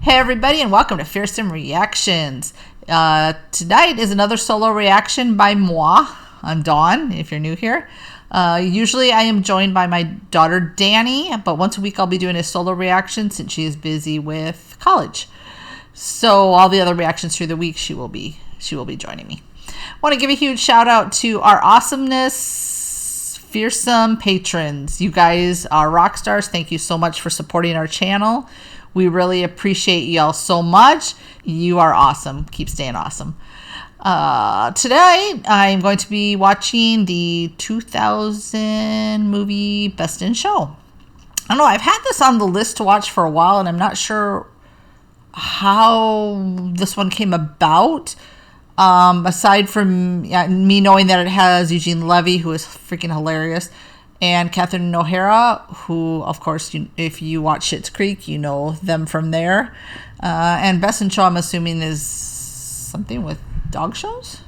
Hey everybody, and welcome to Fearsome Reactions. Tonight is another solo reaction by moi. I'm Dawn, if you're new here. Usually I am joined by my daughter Danny, but once a week I'll be doing a solo reaction since she is busy with college. So all the other reactions through the week she will be joining me. I want to give a huge shout out to our awesomeness fearsome patrons. You guys are rock stars. Thank you so much for supporting our channel. We really appreciate y'all so much. You are awesome. Keep staying awesome. Today, I'm going to be watching the 2000 movie Best in Show. I don't know. I've had this on the list to watch for a while, and I'm not sure how this one came about. Aside from me knowing that it has Eugene Levy, who is freaking hilarious, and Catherine O'Hara, who, of course, if you watch Schitt's Creek, you know them from there. And Best in Show, I'm assuming, is something with dog shows,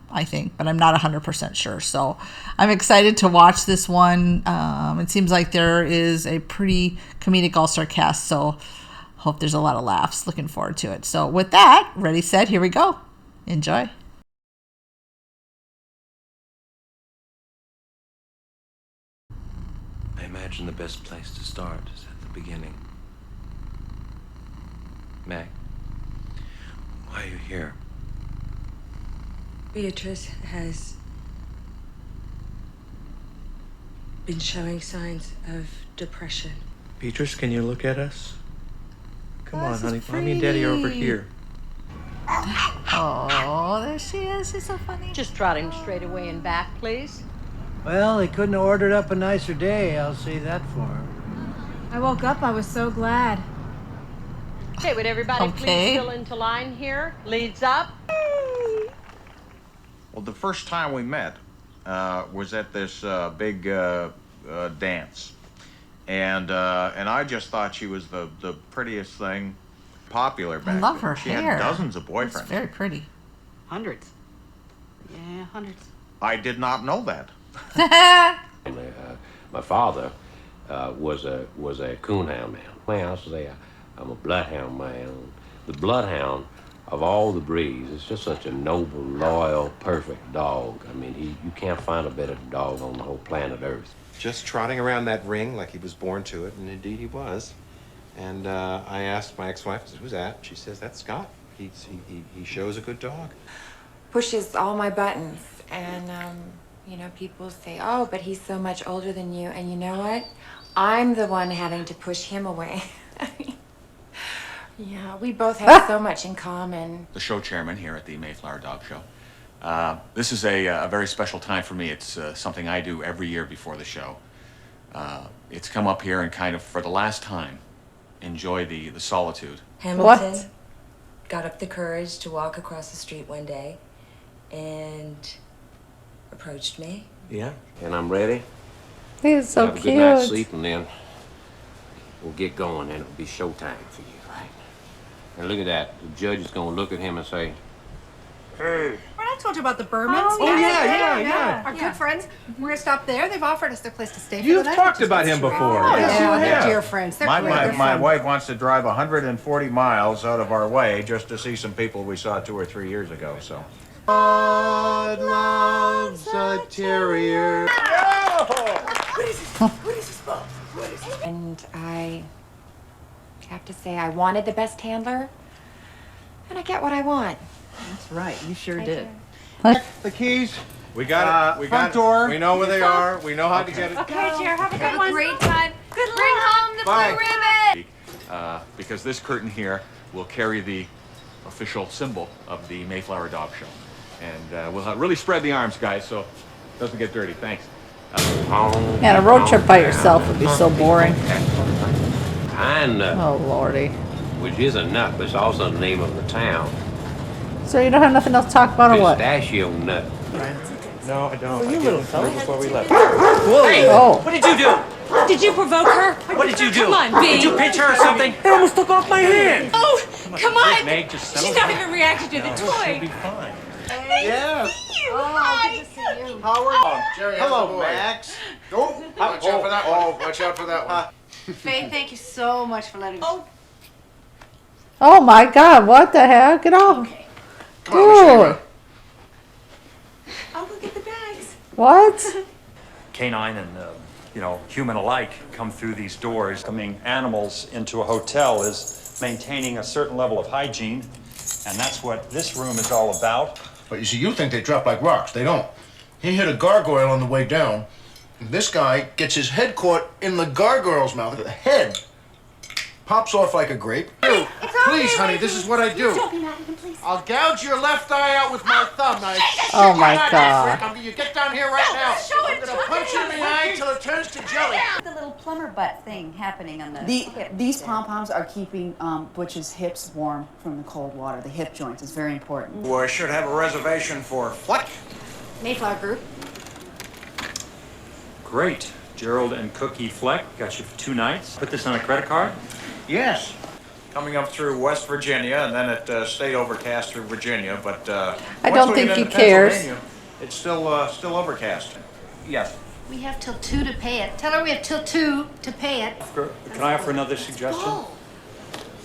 I think, but I'm not 100% sure. So I'm excited to watch this one. It seems like there is a pretty comedic all-star cast, so hope there's a lot of laughs. Looking forward to it. So with that, ready, set, here we go. Enjoy. I imagine the best place to start is at the beginning. Meg, why are you here? Beatrice has been showing signs of depression. Beatrice, can you look at us? Come on, this is honey. Mommy and Daddy are over here. Oh, there she is. She's so funny. Just trot him straight away and back, please. Well, he couldn't have ordered up a nicer day, I'll say that for him. I woke up, I was so glad. Okay, would everybody Okay. please fill into line here? Leads up. Well, the first time we met was at this big dance, and I just thought she was the prettiest thing popular back then. I love her She hair. had dozens of boyfriends. It's very pretty. Hundreds. Yeah, hundreds. I did not know that. My father was a coonhound man. Well, I say I'm a bloodhound man. The bloodhound of all the breeds is just such a noble, loyal, perfect dog. I mean, you can't find a better dog on the whole planet Earth. Just trotting around that ring like he was born to it, and indeed he was. And I asked my ex-wife, who's that? She says, that's Scott. He shows a good dog. Pushes all my buttons, and you know, people say, oh, but he's so much older than you, and you know what, I'm the one having to push him away. Yeah, we both have so much in common. The show chairman here at the Mayflower Dog Show. This is a very special time for me. It's something I do every year before the show. It's come up here and kind of, for the last time, enjoy the solitude. Hamilton got up the courage to walk across the street one day and approached me. Yeah. And I'm ready. He's so Have a cute. good night's sleep, and then we'll get going, and it'll be showtime for you, right? And look at that. The judge is going to look at him and say, hey. I told you about the Bermans. yeah. Our good friends. We're gonna stop there. They've offered us their place to stay for You've the night. talked about him before. Oh, Yes, you yeah, they're have. dear friends. They're great. They're My fun. wife wants to drive 140 miles out of our way just to see some people we saw 2 or 3 years ago, so. God loves a terrier. And I have to say, I wanted the best handler, and I get what I want. That's right. You sure did. The keys. We got it. We front got door. it. We know where they are. We know how to get it. Okay, dear. Have a good Have a one. great time. Good luck. Bring home the Bye. blue ribbon. Because this curtain here will carry the official symbol of the Mayflower Dog Show. And we'll really spread the arms, guys, so it doesn't get dirty. Thanks. And a road trip by yourself would be so boring. Pine Nut, Oh, Lordy. which is a nut, but it's also the name of the town. So you don't have nothing else to talk about, or what? Pistachio nut. No, I don't. I gave him before we left. Hey, What did you do? Did you provoke her? What did you do? Come on, B. Did you pinch her or something? It almost took off my hand. Oh, come on. Meg, just settle She's not down. even reacting to the She'll toy. be fine. Yeah. Oh, good to see you. How are you? Jerry, Hello, Max. Oh, watch out for that one. Oh, watch out for that one. Faye, thank you so much for letting me. Oh. Oh my God! What the heck? Get off! Okay. Dude, Oh, look at the bags. what? Canine and human alike come through these doors. Coming animals into a hotel is maintaining a certain level of hygiene, and that's what this room is all about. But you see, you think they drop like rocks. They don't. He hit a gargoyle on the way down. This guy gets his head caught in the gargoyle's mouth. The head pops off like a grape. Please, honey, this is what I do. Don't be mad at him, please. I'll gouge your left eye out with my thumb. Now, Oh my God! you get down here right now. Show it I'm gonna punch you in the eye till it turns to jelly. The little plumber butt thing happening on the hip. These pom-poms are keeping Butch's hips warm from the cold water. The hip joint is very important. Well, I should have a reservation for Fleck. Mayflower Group. Great. Gerald and Cookie Fleck got you for 2 nights. Put this on a credit card? Yes. Coming up through West Virginia, and then it stayed overcast through Virginia, but I don't think he cares. It's still overcast. Yes. We have till 2 to pay it. Tell her we have till 2 to pay it. Can I offer another suggestion?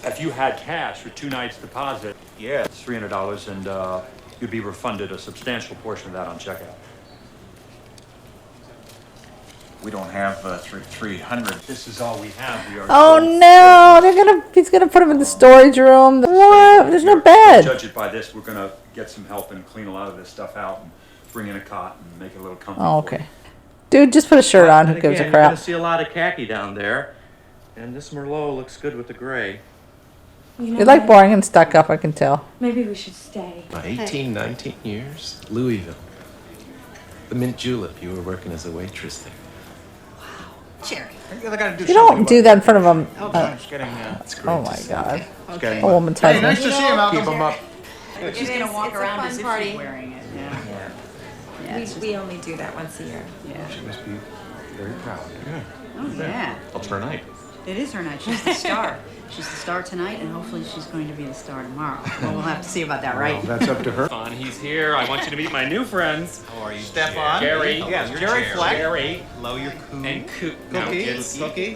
If you had cash for 2 nights deposit, it's $300, and you'd be refunded a substantial portion of that on checkout. We don't have 300. This is all we have. We are Oh no! He's gonna put him in the storage room. What? There's no bed. Judge it by this. We're gonna get some help and clean a lot of this stuff out and bring in a cot and make it a little comfortable. Oh, okay. Dude, just put a shirt on. Who gives a You're gonna crap? see a lot of khaki down there, and this Merlot looks good with the gray. You're like boring and stuck up. I can tell. Maybe we should stay. 18, 19 years. Louisville. The Mint Julep. You were working as a waitress there. Cherry. You don't do that in front of a. It's getting, Oh my God! Okay. A woman's Hey, husband. nice to see you, Malcolm. Keep 'em up. She's gonna walk It's a around fun as if party. she's wearing it. Yeah. We only do that once a year. Yeah. She must be very proud. Oh yeah. That's her night. It is her night. She's the star. She's the star tonight, and hopefully she's going to be the star tomorrow. Well, we'll have to see about that, right? That's up to her. Stefan, he's here. I want you to meet my new friends. How are you, Stefan? Jerry. Yes, Jerry Fleck. Jerry. Lower your And Cookie.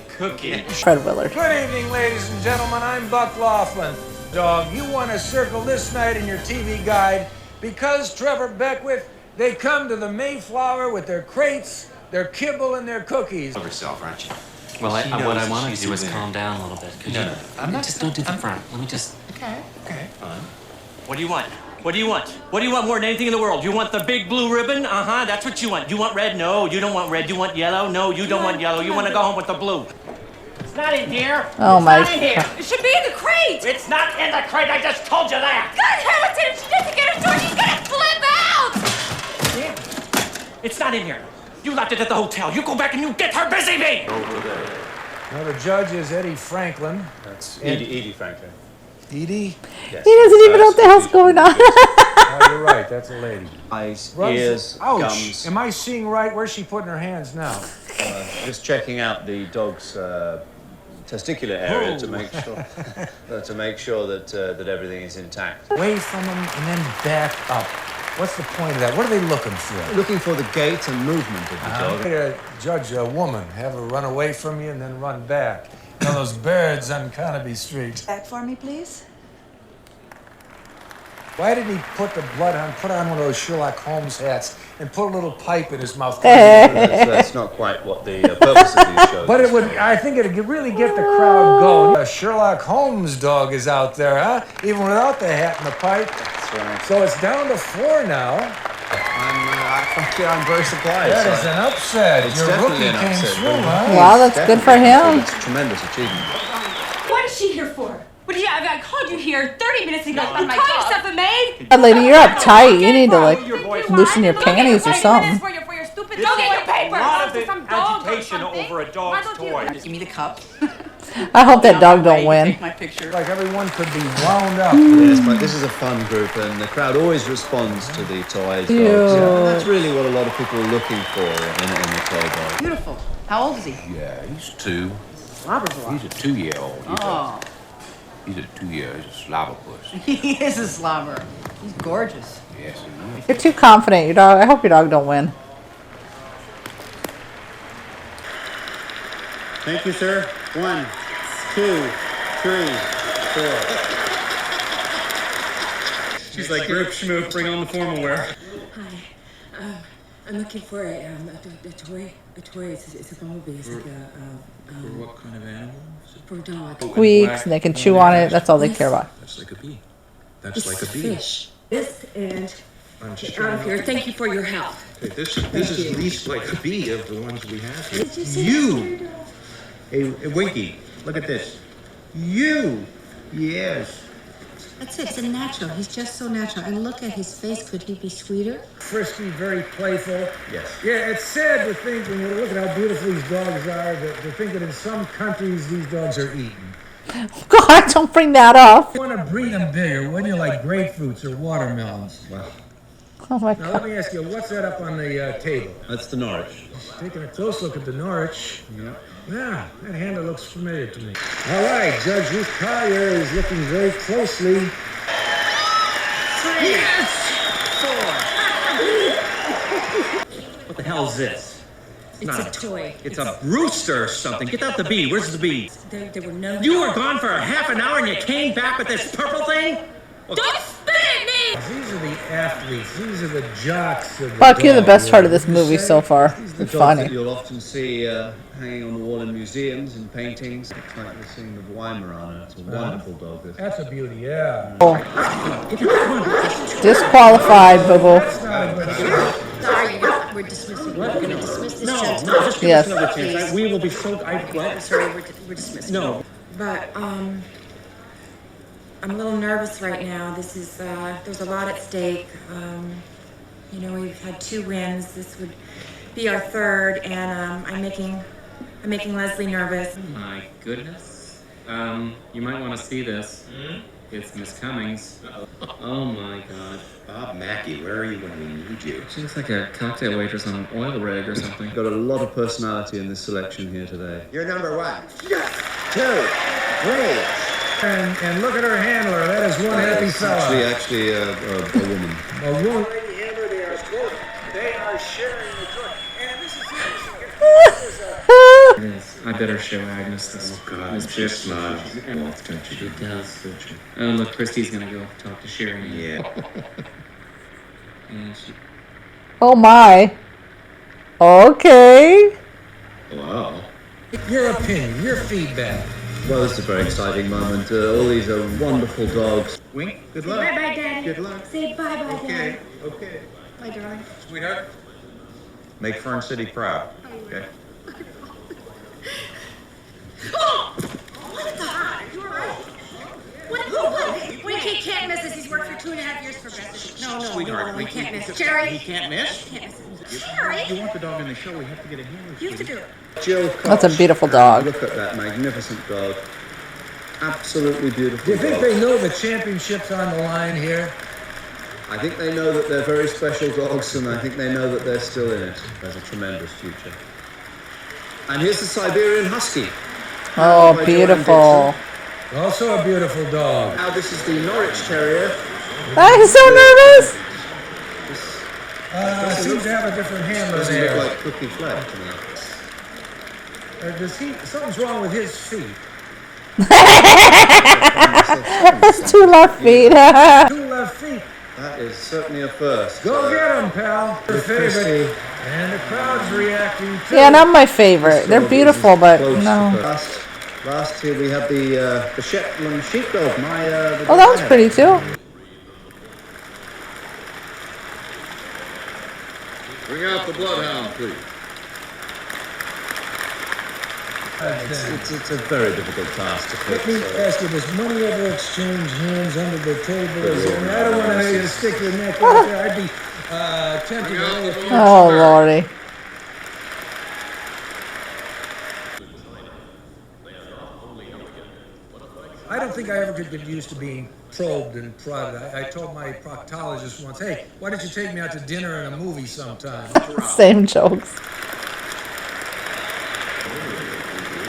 Fred Willard. Good evening, ladies and gentlemen. I'm Buck Laughlin. Dog, you want to circle this night in your TV guide because Trevor Beckwith, they come to the Mayflower with their crates, their kibble, and their cookies. Of herself, aren't you? Well, She what knows I want she's to do is a winner. calm down a little bit. Could No, you? no, I'm not- Just don't do the front. Let me just. Okay, fine. What do you want? What do you want? What do you want more than anything in the world? You want the big blue ribbon? Uh-huh, that's what you want. You want red? No, you don't want red. You want yellow? No, you don't want yellow. You want to go home with the blue. It's not in here. Oh It's my not in here. God. It should be in the crate. It's not in the crate. I just told you that. God, Hamilton, if she doesn't get her door, she's gonna flip out. It's not in here. You left it at the hotel. You go back and you get her busy bee. Now, the judge is Eddie Franklin. That's Edie Franklin. Edie? He doesn't even know what the hell's going on. Oh, you're right, that's a lady. Eyes, Runs- ears, Ouch. gums. Am I seeing right? Where's she putting her hands now? Just checking out the dog's testicular area to make sure that everything is intact. Away from him and then back up. What's the point of that? What are they looking for? Looking for the gait and movement of the dog. To judge a woman, have her run away from you and then run back. Now those birds on Carnaby Street. Back for me, please. Why did he put the bloodhound, put on one of those Sherlock Holmes hats and put a little pipe in his mouth? That's not quite what the purpose of these shows. But it would, I think it'd really get the crowd going. A Sherlock Holmes dog is out there, huh? Even without the hat and the pipe. That's right. So it's down to 4 now. I'm very surprised. That is an upset. It's Your definitely rookie an came upset. through, huh? Wow, that's good for him. It's a tremendous achievement. What is she here for? What do you? I called you here 30 minutes ago. Not my Call dog. yourself a maid? Lady, you're uptight. You need to like loosen your panties or something. For your stupid This dog. is Get your a papers. lot of Some dog or agitation something. over a Why dog's don't you- toy. Give me the cup. I hope that dog don't Take win. my picture. Like everyone could be wound up. Yes, but this is a fun group, and the crowd always responds to the toy dogs. Ew. And that's really what a lot of people are looking for in the toy dog. Beautiful. How old is he? Yeah, he's 2. Slobber's a lot. He's a 2-year-old. Oh, He's a 2-year. He's a slobber puss. he is a slobber. He's gorgeous. Yes, he is. You're too confident. Your dog. I hope your dog don't win. Thank you, sir. 1, 2, 3, 4. like group schmoop, bring on the formal wear. Hi. I'm looking for a toy. A toy. It's a bumblebee. It's like a For what kind of animal? For a dog. Squeaks, and they can chew on it. That's all they care about. That's like a bee. That's like a bee. Fish. This and out here. Thank you for your help. Okay, this is least like a bee of the ones we have here. Did you see You! Hey, Winky, look at this. You! Yes. That's it. It's a natural. He's just so natural. And look at his face. Could he be sweeter? Frisky, very playful. Yes. Yeah, it's sad to think when you look at how beautiful these dogs are, to think that in some countries these dogs are eaten. God, don't bring that up. You want to breed them bigger, wouldn't you, like grapefruits or watermelons? Well. Oh my Now God. let me ask you, what's that up on the table? That's the Norwich. Taking a close look at the Norwich. Yeah. Yeah, that handle looks familiar to me. All right, Judge Ruth Collier is looking very closely. 3, yes! 4. What the hell is this? It's a toy. It's a rooster or something. Get out the bee. Where's the bee? There were no. You were gone for a half an hour and you came back with this purple thing? Well, Don't spit at me! These are the athletes. These are the jocks. Of the Fuck, you're the dog best part of world. this movie so far. The It's dogs funny. that you'll often see hanging on the wall in museums and paintings. It's like we're seeing the Weimaraner. It's a wonderful dog. This. That's a beauty, yeah. Disqualified, boo-boo. That's not a good Sorry, we're dismissing. We're going to dismiss this no, judge. no, just give Yes. us another chance. We will be so... what? Sorry, we're dismissing. No. But I'm a little nervous right now. This is there's a lot at stake. You know, we've had 2 wins. This would be our 3rd, and I'm making Leslie nervous. My goodness. You might want to see this. It's Miss Cummings. Oh my God. Bob Mackey, where are you when we need you? She looks like a cocktail waitress on an oil rig or something. Got a lot of personality in this selection here today. You're number 1. 2, 3. And look at her handler. That is one happy fella. Actually, a woman. A woman. Lady handler, they are sharing the joy. And this is It is. I better show Agnes this. Oh God, this she bitch. smiles. Don't She you? does. Oh, look, Christy's gonna go talk to Sherry. Yeah. And she... Oh my. Okay. Wow. Your opinion, your feedback. Well, it's a very exciting moment. All these are wonderful dogs. Wink, good Say luck. bye-bye, Daddy. Good luck. Say bye-bye, Okay, Daddy. okay. Bye, darling. Sweetheart. Make Fern City proud. Okay. Oh! What the heck? You all right? What? We can't miss this. He's worked for 2.5 years for Progressive. No, Sweetheart, we we can't can't- miss. Jerry. He can't miss? Can't miss. Jerry. You want the dog in the show, we have to get a handler. You have to do it. Jill That's a Cox. beautiful dog. Look at that magnificent dog. Absolutely beautiful Do you think dog. they know the championship's on the line here? I think they know that they're very special dogs, and I think they know that they're still in it. There's a tremendous future. And here's the Siberian Husky. Oh, By Joanne beautiful. Also a beautiful dog. Now this is the Norwich Terrier. I'm so nervous. Seems to have a different handler Doesn't there. look like Cookie Fleck to me. Something's wrong with his feet. That's 2 left feet. 2 left feet. That is certainly a first. Go get him, pal. Your favorite. And the crowd's reacting too. Yeah, not my favorite. They're beautiful, but Close to no. first. Last here we have the Shetland sheepdog. Oh, that was pretty too. Bring out the bloodhound, please. It's a very difficult task to Let fix. me ask you, does money ever exchange hands under the table? I don't want to stick your neck out there. I'd be tempted to... Oh, Lordy. I don't think I ever could get used to being probed and prodded. I told my proctologist once, hey, why don't you take me out to dinner and a movie sometime? Same jokes.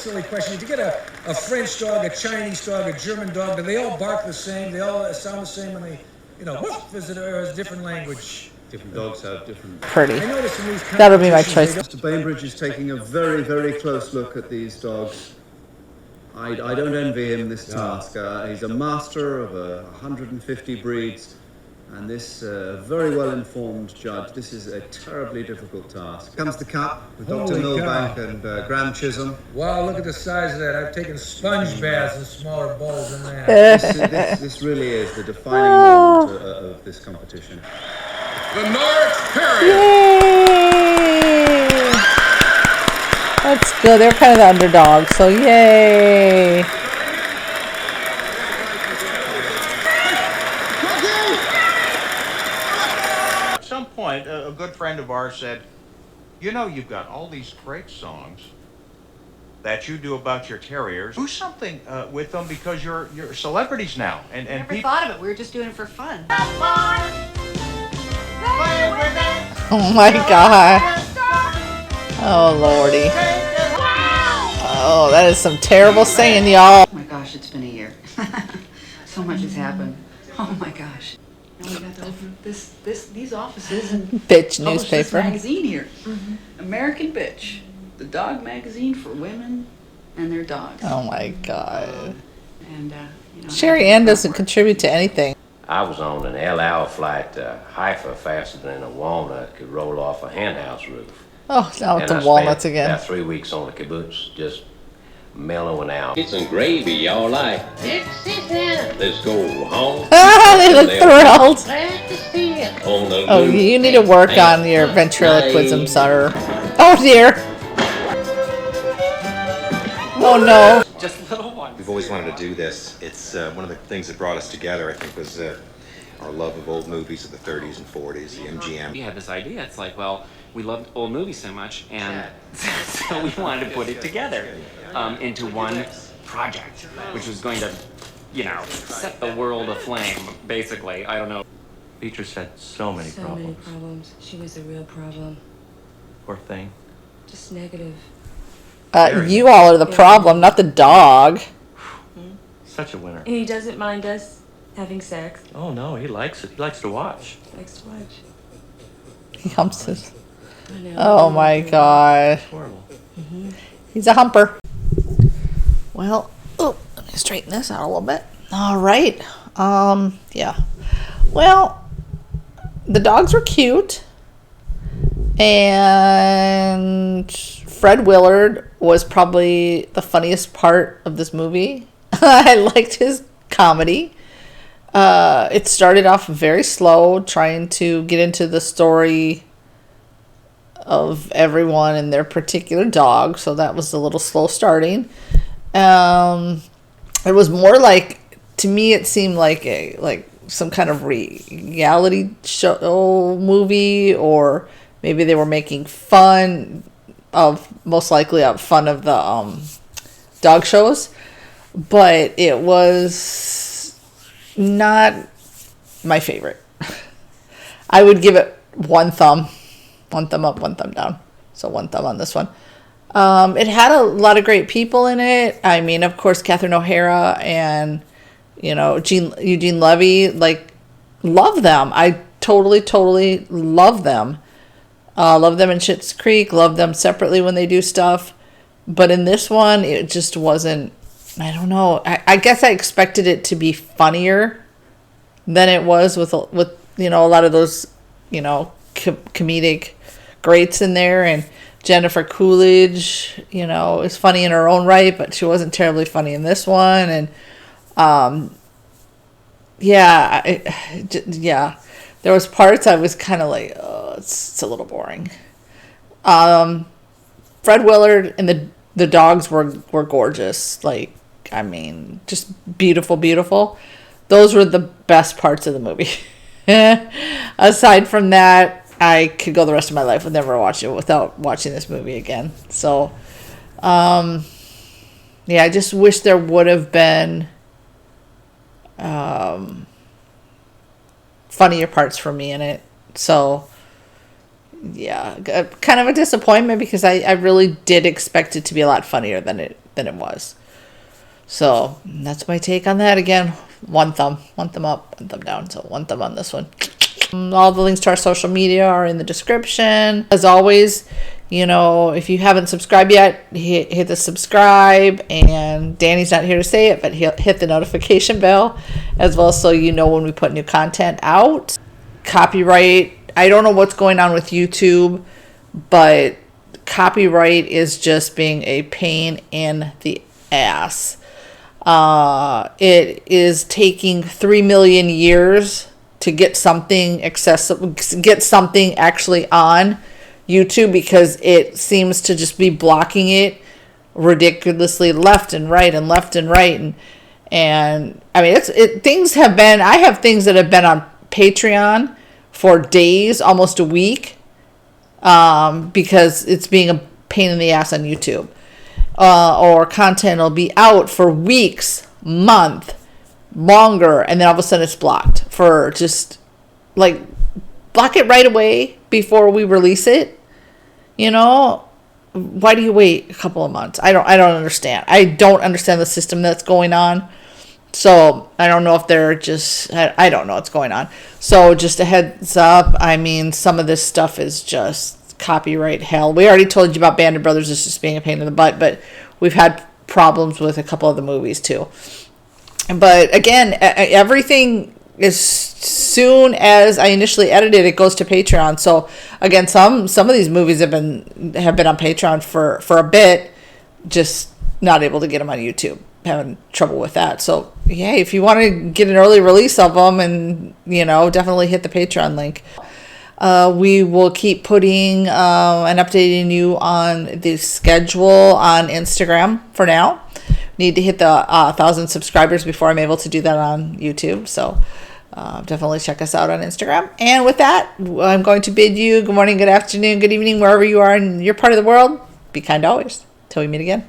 Silly question. Did you get a French dog, a Chinese dog, a German dog? Do they all bark the same? They all sound the same when they, woof, is it a different language? Different dogs have different... Pretty. I noticed in these That'll be my choice. Mr. Bainbridge is taking a very, very close look at these dogs. I don't envy him this task. He's a master of 150 breeds, And this very well-informed judge, this is a terribly difficult task. Comes the cup with Dr. Holy Milbank cow. and Graham Chisholm. Wow, look at the size of that. I've taken sponge baths in smaller bowls than that. This really is the defining moment of this competition. The North Terrier. Yay! That's good. They're kind of the underdogs, so yay! At some point, a good friend of ours said, you know, you've got all these great songs that you do about your terriers. Do something with them because you're celebrities now. And Never people... thought of it. We were just doing it for fun. Oh my god. Oh lordy. Oh, that is some terrible singing, y'all. Oh my gosh, it's been a year. So much has happened. Oh my gosh. Now we got to open up these offices and Bitch publish this newspaper. magazine here. American Bitch, the dog magazine for women and their dogs. Oh my god. And you know, Sherry Ann doesn't contribute to anything. I was on an El Al flight to Haifa faster than a walnut could roll off a henhouse roof. Oh, now with And the I walnuts spent again. about 3 weeks on the kibbutz, just mellowing out. Get some gravy, y'all like. Let's go home. They look thrilled. On the Oh, you need to work on your ventriloquism, sir. Oh dear. Oh no. Just little ones. We've always wanted to do this. It's one of the things that brought us together, I think, was our love of old movies of the 30s and 40s, the MGM. We had this idea. It's like, well, we loved old movies so much, and so we wanted to put it together into one project, which was going to, you know, set the world aflame, basically. I don't know. Beatrice had so many So problems. many problems. She was a real problem. Poor thing. Just negative. You all are the problem, not the dog. Such a winner. And he doesn't mind us having sex. Oh no, he likes it. He likes to watch. Likes to watch. He humps it. I know. Oh my god. Horrible. He's a humper. Well, oh, let me straighten this out a little bit. All right. Yeah. Well, the dogs were cute. And Fred Willard was probably the funniest part of this movie. I liked his comedy. It started off very slow, trying to get into the story of everyone and their particular dog, so that was a little slow starting. It was more like, to me, it seemed like some kind of reality show movie, or maybe they were making fun of, most likely fun of the dog shows, but it was not my favorite. I would give it one thumb up, one thumb down. So one thumb on this one. It had a lot of great people in it. I mean, of course, Catherine O'Hara and, you know, Eugene Levy, like, love them. I totally love them. Love them in Schitt's Creek. Love them separately when they do stuff. But in this one, it just wasn't, I don't know. I guess I expected it to be funnier than it was with you know, a lot of those, you know, comedic greats in there. And Jennifer Coolidge, you know, is funny in her own right, but she wasn't terribly funny in this one. And yeah, there was parts I was kind of like, oh, it's a little boring. Fred Willard and the dogs were gorgeous. Like, I mean, just beautiful. Those were the best parts of the movie. Aside from that, I could go the rest of my life without watching this movie again. So, yeah, I just wish there would have been funnier parts for me in it. So, yeah, kind of a disappointment, because I really did expect it to be a lot funnier than it was. So that's my take on that. Again, one thumb up, one thumb down. So one thumb on this one. All the links to our social media are in the description. As always, You know, if you haven't subscribed yet, hit the subscribe. And Danny's not here to say it, but he'll hit the notification bell as well, so you know when we put new content out. Copyright. I don't know what's going on with YouTube, but copyright is just being a pain in the ass. It is taking 3 million years to get something accessible, get something actually on YouTube, because it seems to just be blocking it ridiculously left and right and left and right. And I mean, things have been, I have things that have been on Patreon for days, almost a week, because it's being a pain in the ass on YouTube. Or content will be out for weeks, month, longer, and then all of a sudden it's blocked for just like, block it right away before we release it. You know, why do you wait a couple of months? I don't understand. I don't understand the system that's going on. So I don't know if they're just, I don't know what's going on. So just a heads up. I mean, some of this stuff is just copyright hell. We already told you about Band of Brothers. It's just being a pain in the butt, but we've had problems with a couple of the movies too. But again, everything, as soon as I initially edited, it goes to Patreon. So again, some of these movies have been on Patreon for a bit, just not able to get them on YouTube, having trouble with that. So yeah, if you want to get an early release of them, and you know, definitely hit the Patreon link. We will keep putting and updating you on the schedule on Instagram for now. Need to hit the 1,000 subscribers before I'm able to do that on YouTube. So definitely check us out on Instagram. And with that, I'm going to bid you good morning, good afternoon, good evening, wherever you are in your part of the world. Be kind always. Till we meet again.